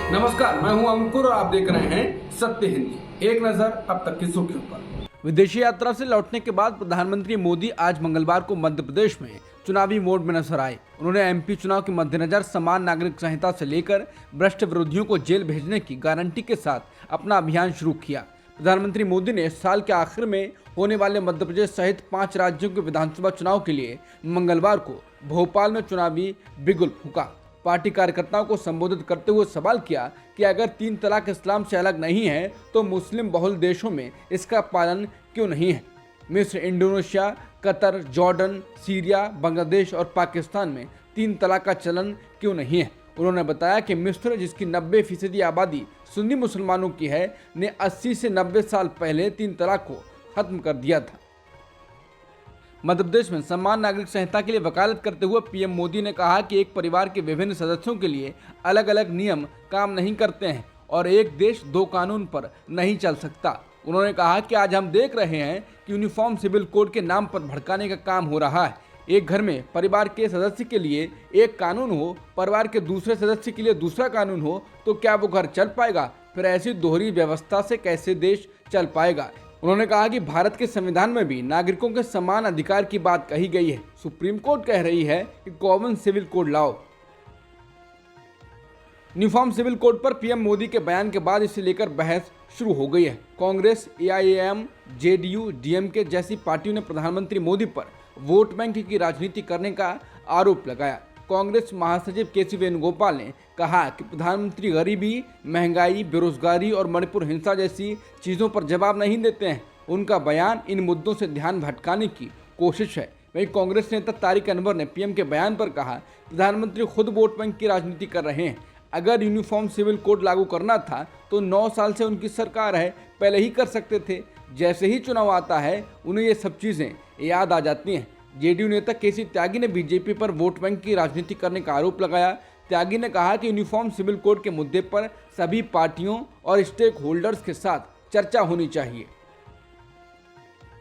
नमस्कार, मैं हूं अंकुर और आप देख रहे हैं सत्य हिंदी। एक नजर अब तक की सुर्खियों पर। विदेशी यात्रा से लौटने के बाद प्रधानमंत्री मोदी आज मंगलवार को मध्य प्रदेश में चुनावी मोड में नजर आए। उन्होंने एमपी चुनाव के मद्देनजर समान नागरिक संहिता से लेकर भ्रष्ट विरोधियों को जेल भेजने की गारंटी के साथ अपना अभियान शुरू किया। प्रधानमंत्री मोदी ने साल के आखिर में होने वाले मध्य प्रदेश सहित 5 राज्यों के विधानसभा चुनाव के लिए मंगलवार को भोपाल में चुनावी बिगुल फूंका। पार्टी कार्यकर्ताओं को संबोधित करते हुए सवाल किया कि अगर 3 तलाक इस्लाम से अलग नहीं है तो मुस्लिम बहुल देशों में इसका पालन क्यों नहीं है। मिस्र, Indonesia, Qatar, Jordan, Syria, Bangladesh और पाकिस्तान में 3 तलाक का चलन क्यों नहीं है। उन्होंने बताया कि मिस्र, जिसकी 90% आबादी सुन्नी मुसलमानों की है, ने 80 से 90 साल पहले 3 तलाक को खत्म कर दिया था। मध्य प्रदेश में समान नागरिक संहिता के लिए वकालत करते हुए पीएम मोदी ने कहा कि एक परिवार के विभिन्न सदस्यों के लिए अलग अलग नियम काम नहीं करते हैं और एक देश 2 कानून पर नहीं चल सकता। उन्होंने कहा कि आज हम देख रहे हैं कि यूनिफॉर्म सिविल कोड के नाम पर भड़काने का काम हो रहा है। एक घर में परिवार के सदस्य के लिए एक कानून हो, परिवार के दूसरे सदस्य के लिए दूसरा कानून हो, तो क्या वो घर चल पाएगा? फिर ऐसी दोहरी व्यवस्था से कैसे देश चल पाएगा? उन्होंने कहा कि भारत के संविधान में भी नागरिकों के समान अधिकार की बात कही गई है। सुप्रीम कोर्ट कह रही है कि कॉमन सिविल कोड लाओ। यूनिफॉर्म सिविल कोड पर पीएम मोदी के बयान के बाद इसे लेकर बहस शुरू हो गई है। कांग्रेस, एआईएम, जेडीयू, डीएमके जैसी पार्टियों ने प्रधानमंत्री मोदी पर वोट बैंक की राजनीति करने का आरोप लगाया। कांग्रेस महासचिव केसी वेणुगोपाल ने कहा कि प्रधानमंत्री गरीबी, महंगाई, बेरोजगारी और मणिपुर हिंसा जैसी चीज़ों पर जवाब नहीं देते हैं। उनका बयान इन मुद्दों से ध्यान भटकाने की कोशिश है। वहीं कांग्रेस नेता तारिक अनवर ने पीएम के बयान पर कहा, प्रधानमंत्री खुद वोट बैंक की राजनीति कर रहे हैं। अगर यूनिफॉर्म सिविल कोड लागू करना था तो 9 साल से उनकी सरकार है, पहले ही कर सकते थे। जैसे ही चुनाव आता है उन्हें ये सब चीज़ें याद आ जाती हैं। जेडीयू नेता केसी त्यागी ने बीजेपी पर वोट बैंक की राजनीति करने का आरोप लगाया। त्यागी ने कहा कि यूनिफॉर्म सिविल कोड के मुद्दे पर सभी पार्टियों और स्टेक होल्डर्स के साथ चर्चा होनी चाहिए।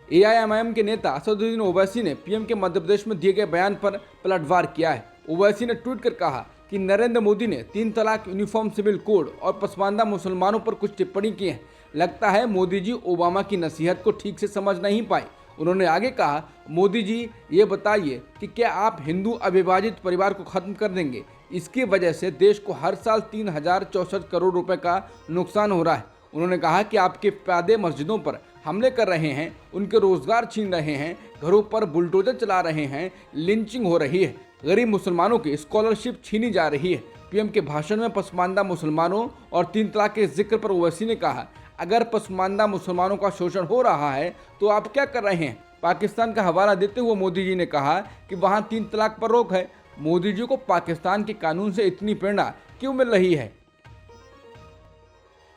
एआईएमआईएम के नेता असदुद्दीन ओवैसी ने पीएम के मध्य प्रदेश में दिए गए बयान पर पलटवार किया है। ओवैसी ने ट्वीट कर कहा कि नरेंद्र मोदी ने 3 तलाक, यूनिफॉर्म सिविल कोड और पसमानदा मुसलमानों पर कुछ टिप्पणी की है। लगता है मोदी जी ओबामा की नसीहत को ठीक से समझ नहीं पाए। उन्होंने आगे कहा, मोदी जी ये बताइए कि क्या आप हिंदू अविभाजित परिवार को खत्म कर देंगे? इसकी वजह से देश को हर साल 3064 करोड़ रुपए का नुकसान हो रहा है। उन्होंने कहा कि आपके प्यादे मस्जिदों पर हमले कर रहे हैं, उनके रोजगार छीन रहे हैं, घरों पर बुलडोजर चला रहे हैं, लिंचिंग हो रही है, गरीब मुसलमानों की स्कॉलरशिप छीनी जा रही है। पीएम के भाषण में पसमानदा मुसलमानों और 3 तलाक के जिक्र पर ओवैसी ने कहा, अगर पसमानदा मुसलमानों का शोषण हो रहा है तो आप क्या कर रहे हैं? पाकिस्तान का हवाला देते हुए मोदी जी ने कहा कि वहां 3 तलाक पर रोक है। मोदी जी को पाकिस्तान के कानून से इतनी प्रेरणा क्यों मिल रही है?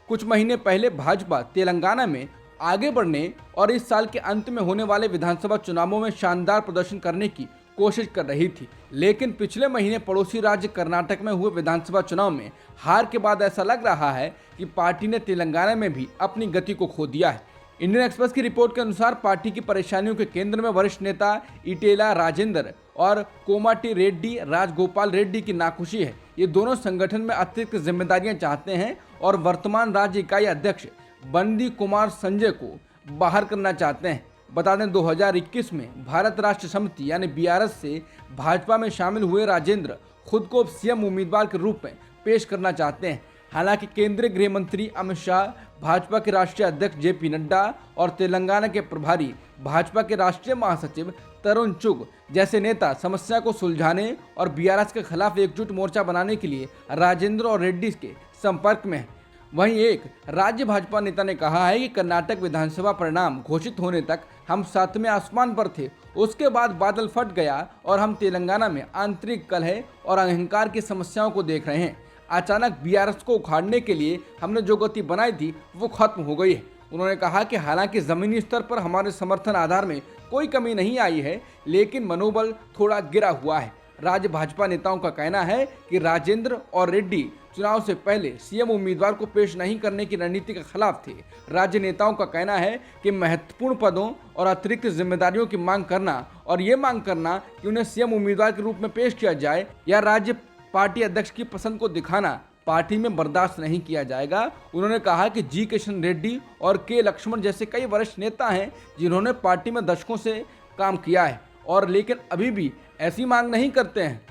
कुछ महीने पहले भाजपा तेलंगाना में आगे बढ़ने और इस साल के अंत में होने वाले विधानसभा चुनावों में शानदार प्रदर्शन करने की कोशिश कर रही थी, लेकिन पिछले महीने पड़ोसी राज्य कर्नाटक में हुए विधानसभा चुनाव में हार के बाद ऐसा लग रहा है कि पार्टी ने तेलंगाना में भी अपनी गति को खो दिया है। इंडियन एक्सप्रेस की रिपोर्ट के अनुसार पार्टी की परेशानियों के केंद्र में वरिष्ठ नेता इटेला राजेंद्र और कोमाटी रेड्डी राजगोपाल रेड्डी की नाखुशी है। ये दोनों संगठन में अतिरिक्त जिम्मेदारियां चाहते हैं और वर्तमान राज्य इकाई अध्यक्ष बंदी कुमार संजय को बाहर करना चाहते हैं। बता दें, 2021 में भारत राष्ट्र समिति यानी बीआरएस से भाजपा में शामिल हुए राजेंद्र खुद को सीएम उम्मीदवार के रूप में पेश करना चाहते हैं। हालांकि केंद्रीय गृह मंत्री अमित शाह, भाजपा के राष्ट्रीय अध्यक्ष जेपी नड्डा और तेलंगाना के प्रभारी भाजपा के राष्ट्रीय महासचिव तरुण चुग जैसे नेता समस्या को सुलझाने और बीआरएस के खिलाफ एकजुट मोर्चा बनाने के लिए राजेंद्र और रेड्डी के संपर्क में हैं। वहीं एक राज्य भाजपा नेता ने कहा है कि कर्नाटक विधानसभा परिणाम घोषित होने तक हम 7वें आसमान पर थे, उसके बाद बादल फट गया और हम तेलंगाना में आंतरिक कलह और अहंकार की समस्याओं को देख रहे हैं। अचानक बीआरएस को उखाड़ने के लिए हमने जो गति बनाई थी वो खत्म हो गई है। उन्होंने कहा कि हालांकि जमीनी स्तर पर हमारे समर्थन आधार में कोई कमी नहीं आई है, लेकिन मनोबल थोड़ा गिरा हुआ है। राज्य भाजपा नेताओं का कहना है कि राजेंद्र और रेड्डी चुनाव से पहले सीएम उम्मीदवार को पेश नहीं करने की रणनीति के खिलाफ थे। राज्य नेताओं का कहना है कि महत्वपूर्ण पदों और अतिरिक्त जिम्मेदारियों की मांग करना और ये मांग करना कि उन्हें सीएम उम्मीदवार के रूप में पेश किया जाए या राज्य पार्टी अध्यक्ष की पसंद को दिखाना पार्टी में बर्दाश्त नहीं किया जाएगा। उन्होंने कहा कि जी किशन रेड्डी और के लक्ष्मण जैसे कई वरिष्ठ नेता हैं जिन्होंने पार्टी में दशकों से काम किया है और लेकिन अभी भी ऐसी मांग नहीं करते हैं।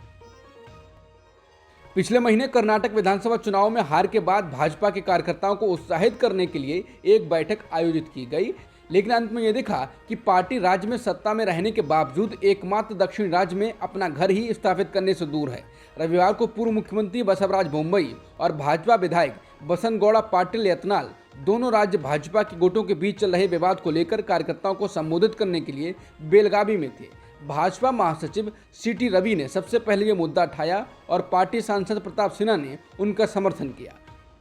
पिछले महीने कर्नाटक विधानसभा चुनाव में हार के बाद भाजपा के कार्यकर्ताओं को उत्साहित करने के लिए एक बैठक आयोजित की गई, लेकिन अंत में यह दिखा कि पार्टी राज्य में सत्ता में रहने के बावजूद एकमात्र दक्षिण राज्य में अपना घर ही स्थापित करने से दूर है। रविवार को पूर्व मुख्यमंत्री बसवराज बोम्मई और भाजपा विधायक बसनगौड़ा पाटिल यत्नाल दोनों राज्य भाजपा के गुटों के बीच चल रहे विवाद को लेकर कार्यकर्ताओं को संबोधित करने के लिए बेलगावी में थे। भाजपा महासचिव सीटी रवि ने सबसे पहले ये मुद्दा उठाया और पार्टी सांसद प्रताप सिन्हा ने उनका समर्थन किया।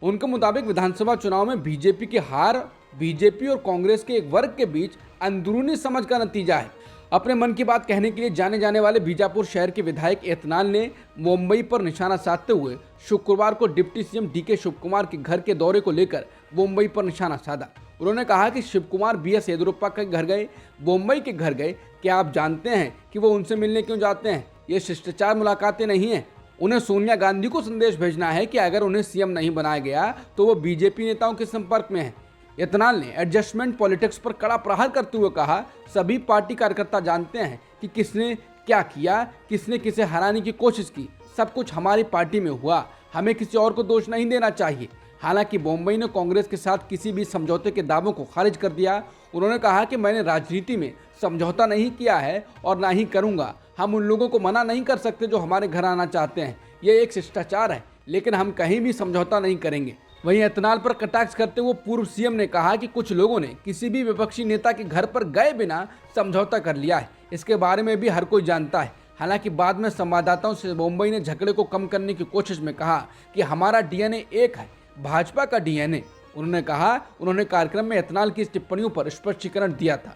उनके मुताबिक विधानसभा चुनाव में बीजेपी की हार बीजेपी और कांग्रेस के एक वर्ग के बीच अंदरूनी समझ का नतीजा है। अपने मन की बात कहने के लिए जाने जाने वाले बीजापुर शहर के विधायक यत्नाल ने मुंबई पर निशाना साधते हुए शुक्रवार को डिप्टी सीएम डीके शिवकुमार के घर के दौरे को लेकर मुंबई पर निशाना साधा। उन्होंने कहा कि शिवकुमार बीएस येदियुरप्पा के घर गए, मुंबई के घर गए। क्या आप जानते हैं कि वो उनसे मिलने क्यों जाते हैं? ये शिष्टाचार मुलाकातें नहीं हैं। उन्हें सोनिया गांधी को संदेश भेजना है कि अगर उन्हें सीएम नहीं बनाया गया तो वो बीजेपी नेताओं के संपर्क में है। यत्नाल ने एडजस्टमेंट पॉलिटिक्स पर कड़ा प्रहार करते हुए कहा, सभी पार्टी कार्यकर्ता जानते हैं कि किसने क्या किया, किसने किसे हराने की कोशिश की। सब कुछ हमारी पार्टी में हुआ, हमें किसी और को दोष नहीं देना चाहिए। हालांकि मुंबई ने कांग्रेस के साथ किसी भी समझौते के दावों को खारिज कर दिया। उन्होंने कहा कि मैंने राजनीति में समझौता नहीं किया है और ना ही करूंगा। हम उन लोगों को मना नहीं कर सकते जो हमारे घर आना चाहते हैं। ये एक शिष्टाचार है, लेकिन हम कहीं भी समझौता नहीं करेंगे। वहीं यत्नाल पर कटाक्ष करते हुए पूर्व सीएम ने कहा कि कुछ लोगों ने किसी भी विपक्षी नेता के घर पर गए बिना समझौता कर लिया है। इसके बारे में भी हर कोई जानता है। हालांकि बाद में संवाददाताओं से मुंबई ने झगड़े को कम करने की कोशिश में कहा कि हमारा डीएनए एक है, भाजपा का डीएनए। उन्होंने कार्यक्रम में यत्नाल की इस टिप्पणियों पर स्पष्टीकरण दिया था।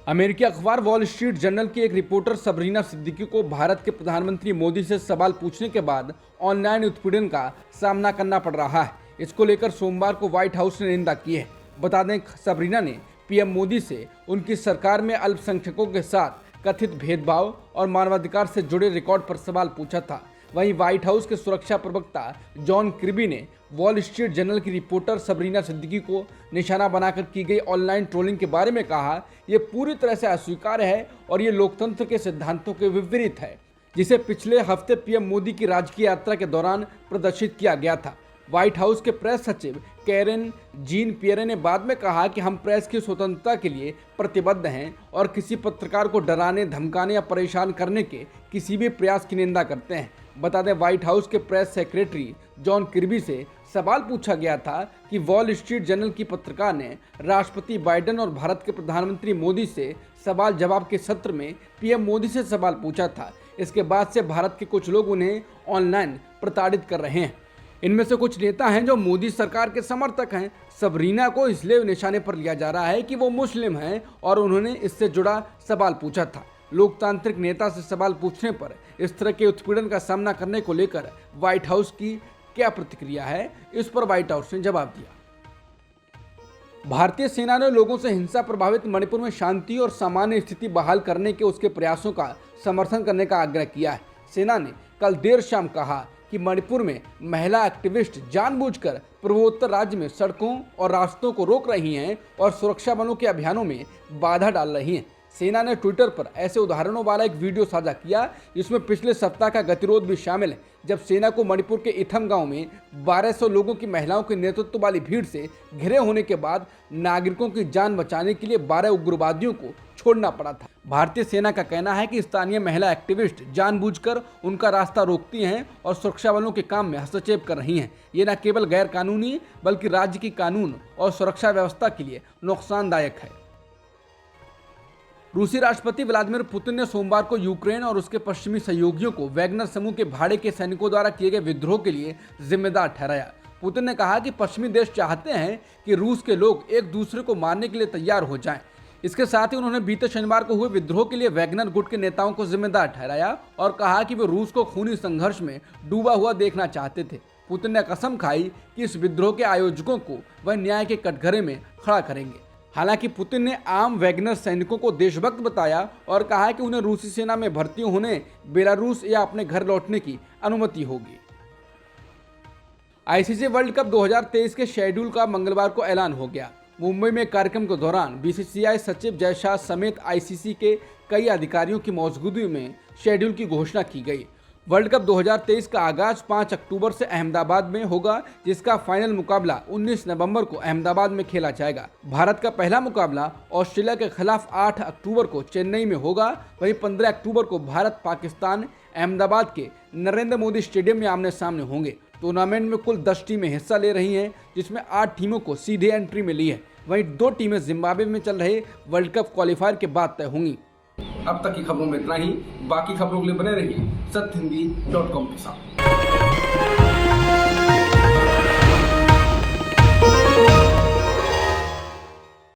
अमेरिकी अखबार वॉल स्ट्रीट जर्नल की एक रिपोर्टर सबरीना सिद्दीकी को भारत के प्रधानमंत्री मोदी से सवाल पूछने के बाद ऑनलाइन उत्पीड़न का सामना करना पड़ रहा है। इसको लेकर सोमवार को व्हाइट हाउस ने निंदा की है। बता दें, सबरीना ने पीएम मोदी से उनकी सरकार में अल्पसंख्यकों के साथ कथित भेदभाव और मानवाधिकार से जुड़े रिकॉर्ड पर सवाल पूछा था। वहीं व्हाइट हाउस के सुरक्षा प्रवक्ता जॉन किर्बी ने वॉल स्ट्रीट जर्नल की रिपोर्टर सबरीना सिद्दीकी को निशाना बनाकर की गई ऑनलाइन ट्रोलिंग के बारे में कहा, यह पूरी तरह से अस्वीकार्य है और ये लोकतंत्र के सिद्धांतों के विपरीत है, जिसे पिछले हफ्ते पीएम मोदी की राजकीय यात्रा के दौरान प्रदर्शित किया गया था। व्हाइट हाउस के प्रेस सचिव कैरेन जीन पियरे ने बाद में कहा कि हम प्रेस की स्वतंत्रता के लिए प्रतिबद्ध हैं और किसी पत्रकार को डराने, धमकाने या परेशान करने के किसी भी प्रयास की निंदा करते हैं। बता दें, व्हाइट हाउस के प्रेस सेक्रेटरी जॉन किर्बी से सवाल पूछा गया था कि वॉल स्ट्रीट जर्नल की पत्रकार ने राष्ट्रपति बाइडेन और भारत के प्रधानमंत्री मोदी से सवाल जवाब के सत्र में पीएम मोदी से सवाल पूछा था। इसके बाद से भारत के कुछ लोग उन्हें ऑनलाइन प्रताड़ित कर रहे हैं। इनमें से कुछ नेता हैं जो मोदी सरकार के समर्थक हैं। सबरीना को इसलिए निशाने पर लिया जा रहा है कि वो मुस्लिम हैं और उन्होंने इससे जुड़ा सवाल पूछा था। लोकतांत्रिक नेता से सवाल पूछने पर इस तरह के उत्पीड़न का सामना करने को लेकर व्हाइट हाउस की क्या प्रतिक्रिया है, इस पर व्हाइट हाउस ने जवाब दिया। भारतीय सेना ने लोगों से हिंसा प्रभावित मणिपुर में शांति और सामान्य स्थिति बहाल करने के उसके प्रयासों का समर्थन करने का आग्रह किया है। सेना ने कल देर शाम कहा कि मणिपुर में महिला एक्टिविस्ट जानबूझकर पूर्वोत्तर राज्य में सड़कों और रास्तों को रोक रही हैं और सुरक्षा बलों के अभियानों में बाधा डाल रही हैं। सेना ने ट्विटर पर ऐसे उदाहरणों वाला एक वीडियो साझा किया जिसमें पिछले सप्ताह का गतिरोध भी शामिल है, जब सेना को मणिपुर के इथम गांव में 1200 लोगों की महिलाओं के नेतृत्व वाली भीड़ से घिरे होने के बाद नागरिकों की जान बचाने के लिए 12 उग्रवादियों को छोड़ना पड़ा था। भारतीय सेना का कहना है कि स्थानीय महिला एक्टिविस्ट जानबूझकर उनका रास्ता रोकती हैं और सुरक्षा बलों के काम में हस्तक्षेप कर रही हैं। ये न केवल गैर कानूनी बल्कि राज्य की कानून और सुरक्षा व्यवस्था के लिए नुकसानदायक है। रूसी राष्ट्रपति व्लादिमीर पुतिन ने सोमवार को यूक्रेन और उसके पश्चिमी सहयोगियों को वैगनर समूह के भाड़े के सैनिकों द्वारा किए गए विद्रोह के लिए जिम्मेदार ठहराया। पुतिन ने कहा कि पश्चिमी देश चाहते हैं कि रूस के लोग एक दूसरे को मारने के लिए तैयार हो जाएं। इसके साथ ही उन्होंने बीते शनिवार को हुए विद्रोह के लिए वैगनर गुट के नेताओं को जिम्मेदार ठहराया और कहा कि वे रूस को खूनी संघर्ष में डूबा हुआ देखना चाहते थे। पुतिन ने कसम खाई कि इस विद्रोह के आयोजकों को वह न्याय के कटघरे में खड़ा करेंगे। हालांकि पुतिन ने आम वैगनर सैनिकों को देशभक्त बताया और कहा कि उन्हें रूसी सेना में भर्ती होने, बेलारूस या अपने घर लौटने की अनुमति होगी। आईसीसी वर्ल्ड कप 2023 के शेड्यूल का मंगलवार को ऐलान हो गया। मुंबई में कार्यक्रम के दौरान बीसीसीआई सचिव जय शाह समेत आईसीसी के कई अधिकारियों की मौजूदगी में शेड्यूल की घोषणा की गई। वर्ल्ड कप 2023 का आगाज 5 अक्टूबर से अहमदाबाद में होगा, जिसका फाइनल मुकाबला 19 नवंबर को अहमदाबाद में खेला जाएगा। भारत का पहला मुकाबला ऑस्ट्रेलिया के खिलाफ 8 अक्टूबर को चेन्नई में होगा। वहीं 15 अक्टूबर को भारत पाकिस्तान अहमदाबाद के नरेंद्र मोदी स्टेडियम में आमने सामने होंगे। टूर्नामेंट में कुल 10 टीमें हिस्सा ले रही हैं, जिसमें 8 टीमों को सीधे एंट्री मिली है। वहीं 2 टीमें जिम्बाब्वे में चल रहे वर्ल्ड कप क्वालिफायर के बाद तय होंगी। अब तक की खबरों में इतना ही। बाकी खबरों के लिए बने रहिए सत्यहिंदी.com के साथ।